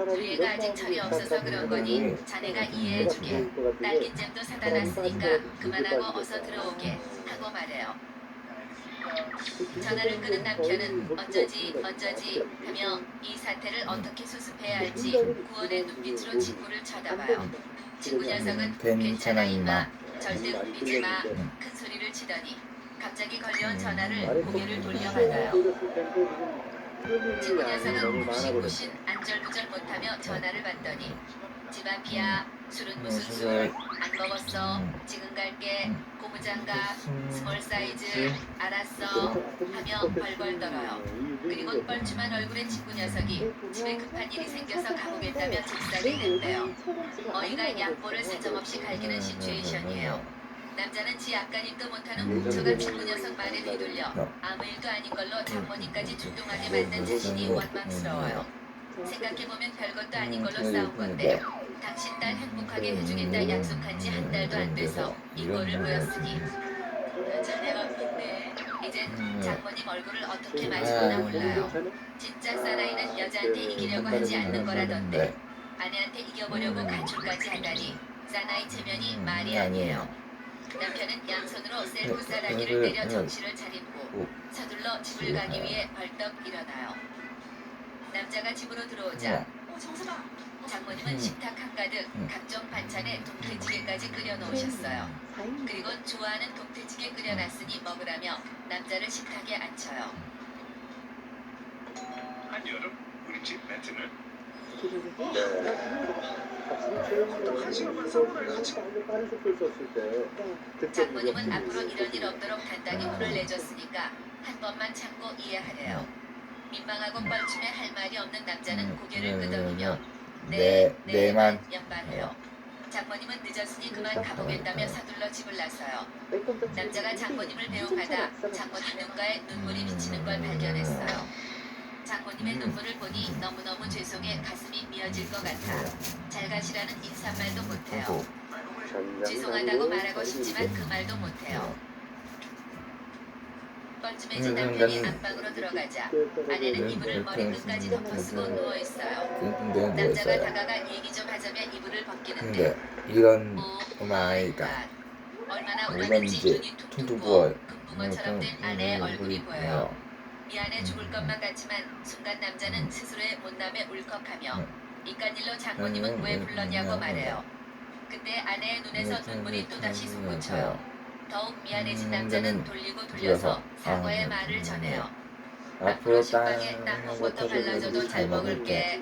우리 애가 아직 철이 없어서 그런 거니 자네가 이해해주게 딸기잼도 사다 놨으니까 그만하고 어서 들어오게 하고 말해요. 전화를 끄는 남편은 어쩌지 하며 이 사태를 어떻게 수습해야 할지 구원의 눈빛으로 친구를 쳐다봐요. 친구 녀석은 괜찮아 임마 절대 웃기지 마 큰 소리를 치더니 갑자기 걸려온 전화를 고개를 돌려받아요. 친구 녀석은 굽신굽신 안절부절 못하며 전화를 받더니 집 앞이야. 술은 무슨 술? 안 먹었어. 지금 갈게. 고무장갑, 스몰 사이즈. 알았어. 하며 벌벌 떨어요. 그리고 뻘쭘한 얼굴의 친구 녀석이 집에 급한 일이 생겨서 가보겠다며 집사를 냈대요. 어이가 약보를 사정없이 갈기는 시츄에이션이에요. 남자는 지 앞가림도 못하는 뭉쳐간 친구 녀석 말에 휘둘려 아무 일도 아닌 걸로 장모님까지 주동하게 만든 자신이 원망스러워요. 생각해보면 별것도 아닌 걸로 싸운 건데 당신 딸 행복하게 해주겠다 약속한 지 한 달도 안 돼서 이꼴을 보였으니 자네가 못네. 이젠 장모님 얼굴을 어떻게 마시거나 몰라요. 진짜 사나이는 여자한테 이기려고 하지 않는 거라던데 아내한테 이겨보려고 가출까지 하다니 사나이 체면이 말이 아니에요. 남편은 양손으로 셀프 싸다기를 때려 정신을 차리고 서둘러 집을 가기 위해 벌떡 일어나요. 남자가 집으로 들어오자 장모님은 식탁 한가득 각종 반찬에 동태찌개까지 끓여놓으셨어요. 그리고 좋아하는 동태찌개 끓여놨으니 먹으라며 남자를 식탁에 앉혀요. 한여름 우리 집 매트는 빠른 속도를 썼을 때 장모님은 앞으로 이런 일 없도록 단단히 혼을 내줬으니까 한 번만 참고 이해하래요. 민망하고 뻘쭘해 할 말이 없는 남자는 고개를 끄덕이며 내만 연발해요. 장모님은 늦었으니 그만 가보겠다며 서둘러 집을 나서요. 남자가 장모님을 배웅하다 장모님 눈가에 눈물이 비치는 걸 발견했어요. 장모님의 눈물을 보니 너무너무 죄송해 가슴이 미어질 것 같아 잘 가시라는 인사말도 못해요. 죄송하다고 말하고 싶지만 그 말도 못해요. 뻘쭘해진 남편이 안방으로 들어가자 아내는 이불을 머리 끝까지 덮어쓰고 누워있어요. 남자가 다가가 얘기 좀 하자며 이불을 벗기는데 근데 이런 마이가 얼마나 이런 울었는지 이제 눈이 퉁퉁 퉁퉁 부어 부어요. 금붕어처럼 된 아내의 얼굴이 보여요. 미안해 죽을 것만 같지만 순간 남자는 스스로의 못남에 울컥하며 이깟 일로 장모님은 왜 불렀냐고 말해요. 그때 아내의 눈에서 눈물이 또다시 솟구쳐요. 더욱 미안해진 남자는 돌리고 돌려서 사과의 말을 전해요. 앞으로 식빵에 땅콩부터 발라줘도 잘 먹을게.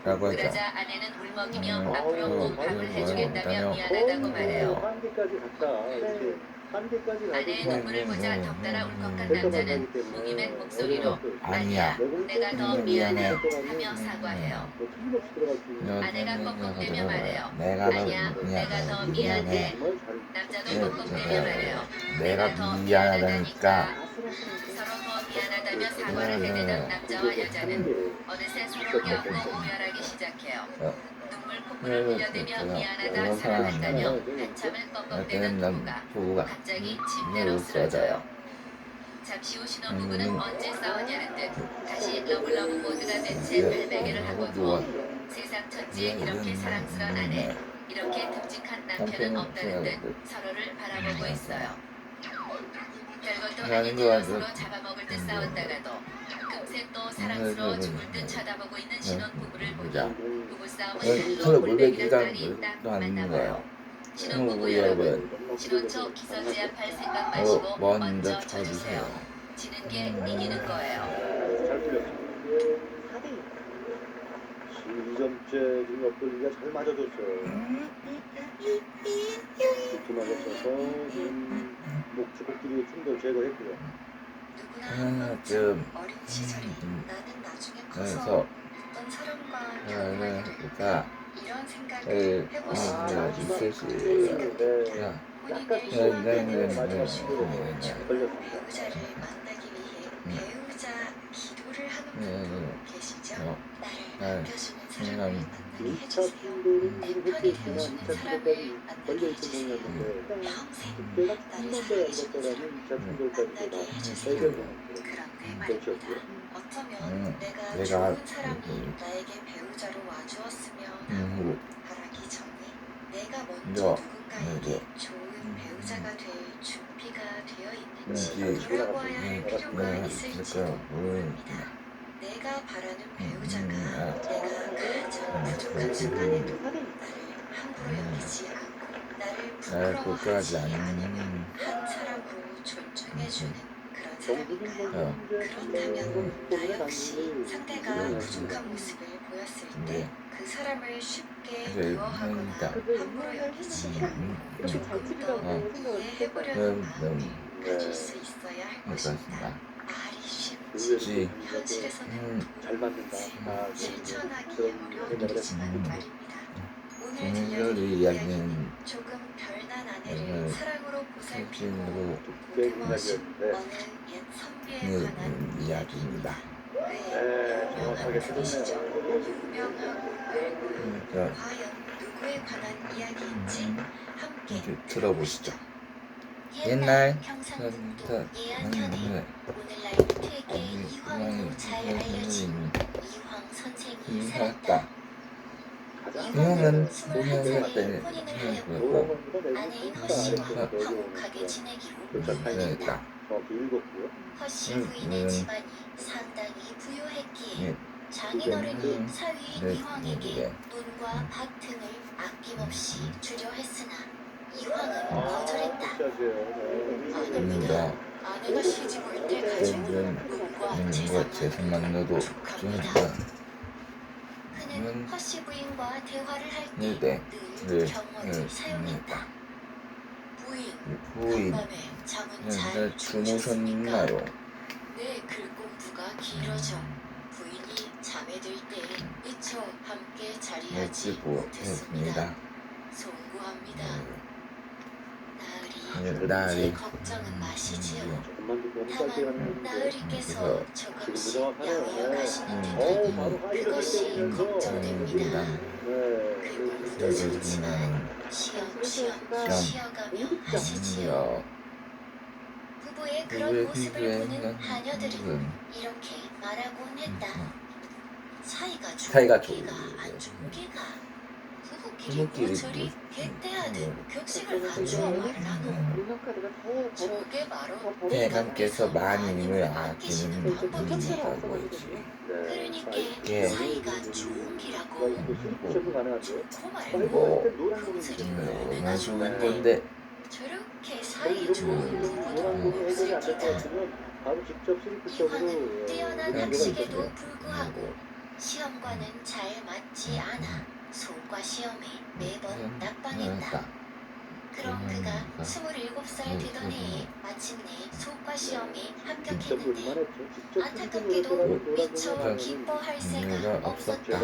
라고 하죠. 그러자 아내는 울먹이며 앞으로 꼭 밥을 해주겠다며 미안하다고 말해요. 한계까지 갔다. 이렇게 한계까지 아내의 눈물을 보자 덩달아 울컥한 남자는 무기맨 목소리로 아니야 내가 더 미안해 하며 사과해요. 아내가 꺽꺽대며 말해요. 아니야 내가 더 미안해. 남자도 꺽꺽대며 말해요. 내가 더 미안하다니까. 서로 더 미안하다며 사과를 해대던 남자와 여자는 어느새 서로 껴안고 오열하기 시작해요. 눈물 콧물을 흘려대며 미안하다 사랑한다며 한참을 꺽꺽대던 부부가 갑자기 침대로 쓰러져요. 잠시 후 신혼부부는 언제 싸웠냐는 듯 다시 러블러브 모드가 된 채 발베개를 하고 누워 세상 천지에 이렇게 사랑스런 아내 이렇게 듬직한 남편은 없다는 듯 서로를 바라보고 있어요. 별것도 아닌 일로 서로 잡아먹을 듯 싸웠다가도 금세 또 사랑스러워 죽을 듯 쳐다보고 있는 신혼부부를 보니 부부싸움은 별로 골뱅이란 말이 딱 맞나 봐요. 신혼부부 여러분, 신혼초 기선 제압할 생각 마시고 먼저 쳐주세요. 지는 게 이기는 거예요. 잘 풀렸어. 2점째 지금 옆돌리가 잘 맞아줬어요. 두 맞아쳐서 지금 목주걱끼리 충돌 제거했고요. 누구나 한 번쯤 어린 시절에 나는 나중에 커서 어떤 사람과 결혼하기를 이런 생각을 해보고 싶죠. 혼이 될 배우자를 만나기 위해 배우자 기도를 하는 분도 계시죠? 나를 아껴주는 사람을 만나게 2차 해주세요. 충돌은 내 지금 편이 햇빛이나 되어주는 2차 사람을 충돌까지 만나게 걸려있던 해주세요. 모양이었는데 평생 그때가 나를 한번도 안 사랑해주는 됐더라면 사람을 2차 충돌까지 만나게 다 해주세요. 해결되는 그런데 말입니다. 그렇죠. 어쩌면 내가 내가 좋은 사람이 나에게 배우자로 와주었으면 하고 바라기 전에 내가 먼저 누군가에게 좋은 배우자가 될 준비가 되어 있는지 돌아보아야 할 필요가 있을지도 모릅니다. 내가 바라는 배우자가 내가 가장 부족한 순간에도 나를 함부로 여기지 않고 나를 부끄러워하지 않는 한 사람으로 존중해주는 그런 사람인가요? 그렇다면 나 역시 상대가 부족한 모습을 보였을 때 그 사람을 쉽게 미워하거나 함부로 여기지 않고 조금 더 이해해보려는 마음이 가질 수 있어야 할 것입니다. 말이 쉽지 현실에서는 잘 맞는다. 실천하기 어려운 일이지만 말입니다. 오늘 오늘 들려드린 이야기는 이야기는 조금 별난 아내를 사랑으로 보살피고 게 보듬어준 이야기였는데 어느 옛 선비에 관한 이야기입니다. 왜 정확하게 유명한 분이시죠? 해줬네요. 유명하고 알고 과연 누구에 관한 이야기인지 함께 이제 들어보시죠. 옛날 옛날 평상북도 예안현에 네. 오늘날 되게 이황으로 잘 알려진 이황 선생이 살았다. 이황은 21살에 때는 혼인을 하였고 그리고 아내인 허씨와 화목하게 지내기로 결혼했다. 정확히 읽었고요. 허씨 부인의 집안이 상당히 부유했기에 장인어른이 사위인 이황에게 논과 밭 등을 아낌없이 주려 했으나 이황은 거절했다. 아닙니다. 아내가 시집 올 때까지 논과 재산만 재산만 넣어도 부족합니다. 좋으니까 그는 허씨 부인과 대화를 할 네, 때 네. 늘 경어를 사용했다. 부인, 부인, 간밤에 잠은 네, 잘 주무셨습니까? 주무셨나요? 네, 글공부가 길어져 부인이 잠에 들 때 미처 함께 자리하지 여쭈고 못했습니다. 했습니다. 송구합니다. 네, 나으리, 나으리. 제 걱정은 마시지요. 조금만 듣고 다만 짧게 나으리께서 조금씩 양해어 가시는 듯하니 바로 하이를 그것이 때리면서 걱정됩니다. 네. 글공부도 좋지만 쉬엄쉬엄 쉬어가며 하시지요. 부부의 그런 모습을 보는 하녀들은 이렇게 말하곤 했다. 사이가 좋기가 안 좋기가 부부끼리 뭐 저리 객대하듯 격식을 갖추어 말을 하노. 저게 바로 대감께서 마님을 아끼시는 아끼는 방법이지. 방법이지. 그러니까 네. 사이가 좋은 기라고 이거 셰프 가능한데요? 좋고 뭐, 말고 노란 공이 품질이 얼마나 얼마나 좋은 좋은데 건데. 저렇게 사이 좋은 부부도 해결이 안 없을 될 것 기다. 같으면 바로 직접 이화는 스리프적으로 뛰어난 네, 학식에도 네. 불구하고 시험과는 잘 맞지 않아 소과 시험에 매번 낙방했다. 그럼 그가 27살 되던 해에 마침내 소과 시험에 합격했는데 안타깝게도 미처 기뻐할 새가 없었다.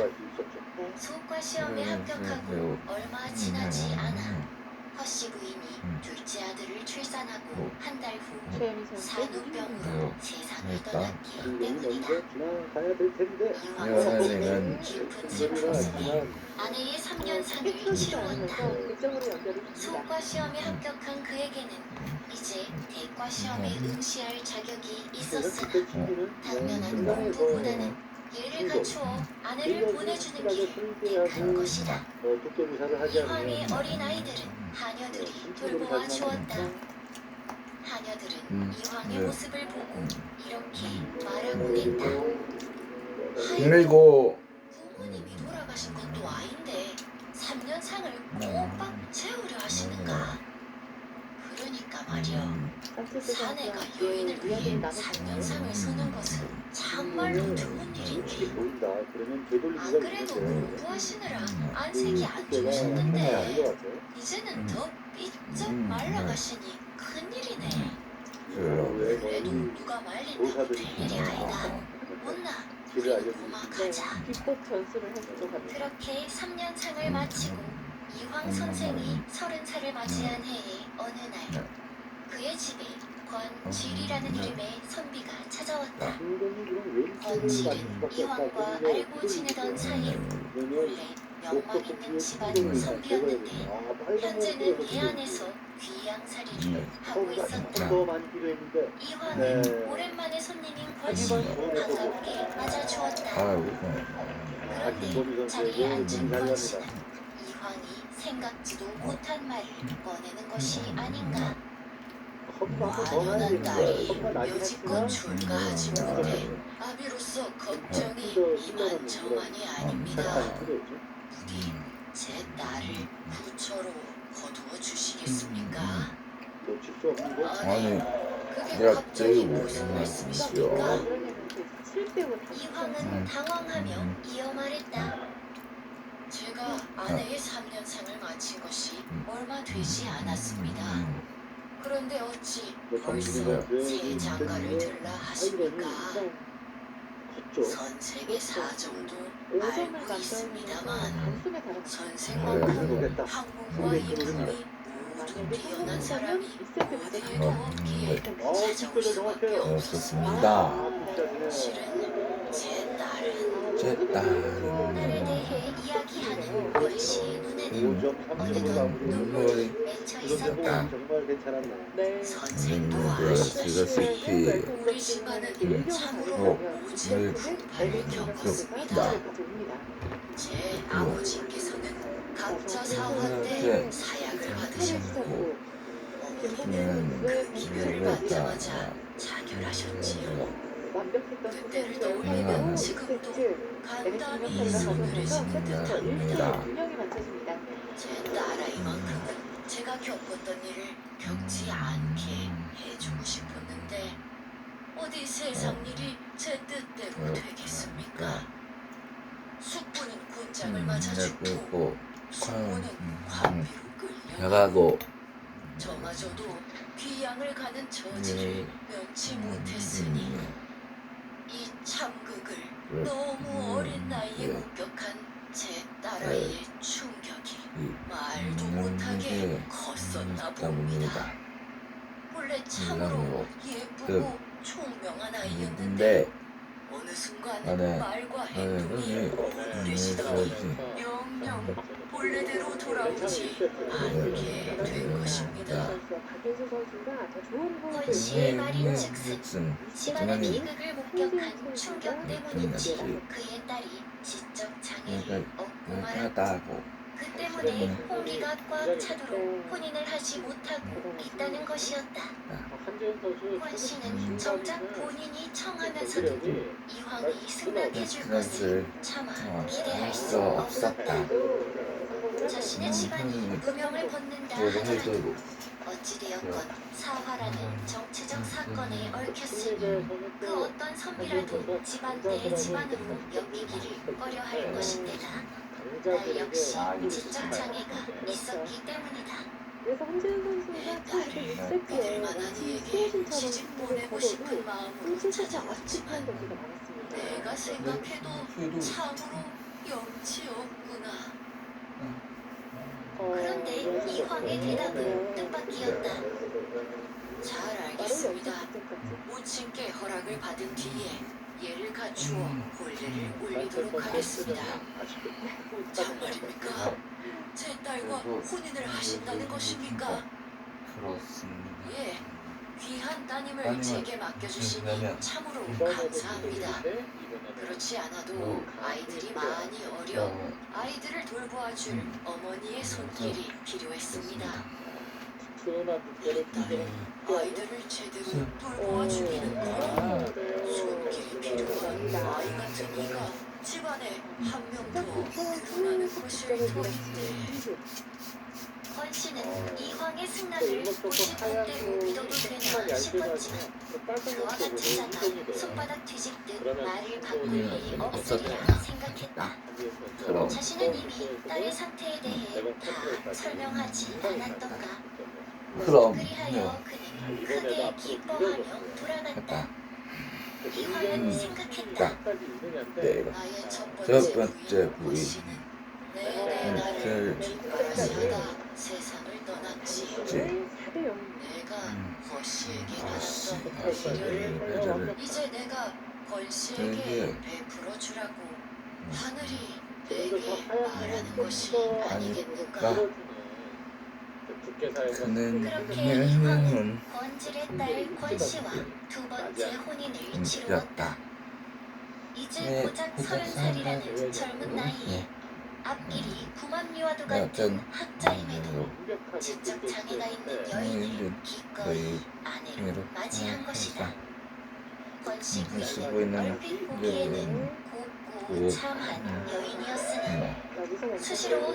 소과 시험에 합격하고 얼마 지나지 않아 허씨 부인이 둘째 아들을 출산하고 한 달 후 산후병으로 세상을 떠났기 때문이다. 지나가야 될 텐데 이황 선생은 깊은 슬픔 속에 아내의 3년 산을 치루었다. 소과 시험에 합격한 그에게는 이제 대과 시험에 응시할 자격이 있었으나 당면한 공부보다는 예를 갖추어 아내를 보내주는 게 더 큰 것이다. 이황의 어린 아이들은 하녀들이 돌보아 주었다. 하녀들은 이황의 모습을 보고 이렇게 말하곤 했다. 그리고 부모님이 돌아가신 것도 아닌데 3년 상을 꼭 채우려 하시는가? 그러니까 말이야. 사내가 여인을 위해 3년 상을 서는 것은 참말로 좋은 일인데 보인다. 그러면 되돌리기가 안 그래도 공부하시느라 안색이 안 좋으셨는데 이제는 더 삐쩍 말라가시니 큰일이네. 그래도 누가 말린다고 될 일이 아니다. 못나 우리 고막하자. 비법 전수를 해줄 것 같아요. 그렇게 3년 상을 마치고 이황 선생이 30살을 맞이한 해의 어느 날 그의 집에 권질이라는 이름의 선비가 찾아왔다. 권질은 이황과 알고 지내던 사이로 본래 명망 있는 집안 선비였는데 현재는 해안에서 귀양살이를 하고 있었다. 더 많이 필요했는데 이황은 오랜만에 손님인 권씨를 반갑게 맞아주었다. 아이고. 그런데 자리에 앉은 권씨는 이황이 생각지도 못한 말을 꺼내는 것이 아닌가. 아련한 딸이 여지껏 출가하지 못해 아비로서 걱정이 이만저만이 아닙니다. 부디 제 딸을 부처로 거두어 주시겠습니까? 놓칠 수 없는 거. 아니, 그게 내가 갑자기 제일 무슨 말씀이십니까? 그러면 그 700을 이황은 당황하며 이어 말했다. 제가 아내의 3년상을 마친 것이 얼마 되지 않았습니다. 그런데 어찌 벌써 새 장가를 들라 하십니까? 선생의 사정도 알고 있습니다만 선생만큼 학문과 인품이 모두 뛰어난 사람이 어디에도 없기에 찾아올 수밖에 없었습니다. 실은 제 딸은 제 딸은 딸에 대해 이야기하는 권씨의 눈에는 어느덧 눈물이 맺혀 있었다. 정말 괜찮았네. 네. 선생도 그것이 우리 집안은 참으로 오직 풍파를 겪었습니다. 제 아버지께서는 각자 사화 때 사약을 받으셨고 어머니는 그 기별을 받자마자 자결하셨지요. 그때를 떠올리면 지금도 간단히 서늘해지는 듯합니다. 제 딸아이만큼은 제가 겪었던 일을 겪지 않게 해주고 싶었는데 어디 세상 일이 제 뜻대로 되겠습니까? 숙부는 군 맞장을 맞아 죽고 그리고 수모는 화폐로 끌려 나가고 저마저도 귀양을 가는 저지를 면치 못했으니 이 참극을 너무 어린 나이에 목격한 제 딸아이의 충격이 말도 못하게 컸었나 봅니다. 본래 참으로 예쁘고 총명한 아이였는데 근데 어느 순간 나는 말과 행동이 우울해지더니 영영 본래대로 돌아오지 않게 된 것입니다. 박인수 선수가 더 좋은 공을 권 씨의 말인 즉슨 집안의 그만이 비극을 목격한 충격 때문인지 그의 딸이 지적 장애를 얻고 말았고 하다고 그 때문에 홍기가 꽉 차도록 혼인을 하지 못하고 있다는 것이었다. 한재현 선수 권 씨는 정작 본인이 청하면서도 이황이 승낙해줄 것을 차마 기대할 할 수 수 없었다. 없었다. 자신의 집안이 무명을 벗는다 그걸 하더라도 해도 어찌되었건 사화라는 정치적 사건에 얽혔으니 그 어떤 선비라도 집안 대 집안으로 엮이기를 꺼려할 것인데다 딸 역시 지적 장애가 있었기 때문이다. 그래서 황재현 선수가 내 참 딸이 이렇게 믿을만한 이에게 시집 보내고 싶은 마음으로 훔치지 찾아왔지만 않았지만 경기가 많았습니다. 내가 생각해도 참으로 염치 없구나. 그런데 이황의 대답은 뜻밖이었다. 잘 알겠습니다. 모친께 허락을 받은 뒤에 얘를 갖추어 혼례를 올리도록 하겠습니다. 정말입니까? 제 딸과 혼인을 하신다는 것입니까? 그렇습니다. 예, 귀한 따님을 따님을 제게 맡겨주시니 주시려면 참으로 감사합니다. 그렇지 않아도 아이들이 많이 어려 아이들을 돌보아줄 어머니의 손길이 필요했습니다. 이 딸은 아이들을 제대로 돌보아주기는커녕 손길이 필요한 아이 같은 이가 집안에 한 명 더 늘어나는 것일 터인데 권 씨는 이황의 승낙을 50분대로 믿어도 되나 싶었지만 그와 같은 자가 손바닥 뒤집듯 말을 바꿀 일이 없으리라 생각했다. 그럼 자신은 이미 딸의 상태에 대해 다 설명하지 않았던가. 그럼 그리하여 그는 크게 기뻐하며 돌아갔다. 했다. 이황은 생각했다. 내가 나의 첫 첫 번째 번째 부인 부인 씨는 내내 나를 뒷바라지하다 세상을 떠났지. 4대 0. 내가 허씨에게 아씨 나눴던 배려를 배려를 이제 내가 권씨에게 되게 베풀어 주라고 하늘이 내게 말하는 것이 아니겠는가? 그는 그렇게 이황은 이황은 권질의 딸 권 씨와 두 번째 혼인을 치루었다. 였다. 이제 고작 30살이라는 젊은 나이에 앞길이 구만미와도 같은 학자임에도 지적 장애가 있는 여인을 기꺼이 아내로 맞이한 것이다. 권 씨 부인은 얼핏 보기에는 곱고 참한 여인이었으나 수시로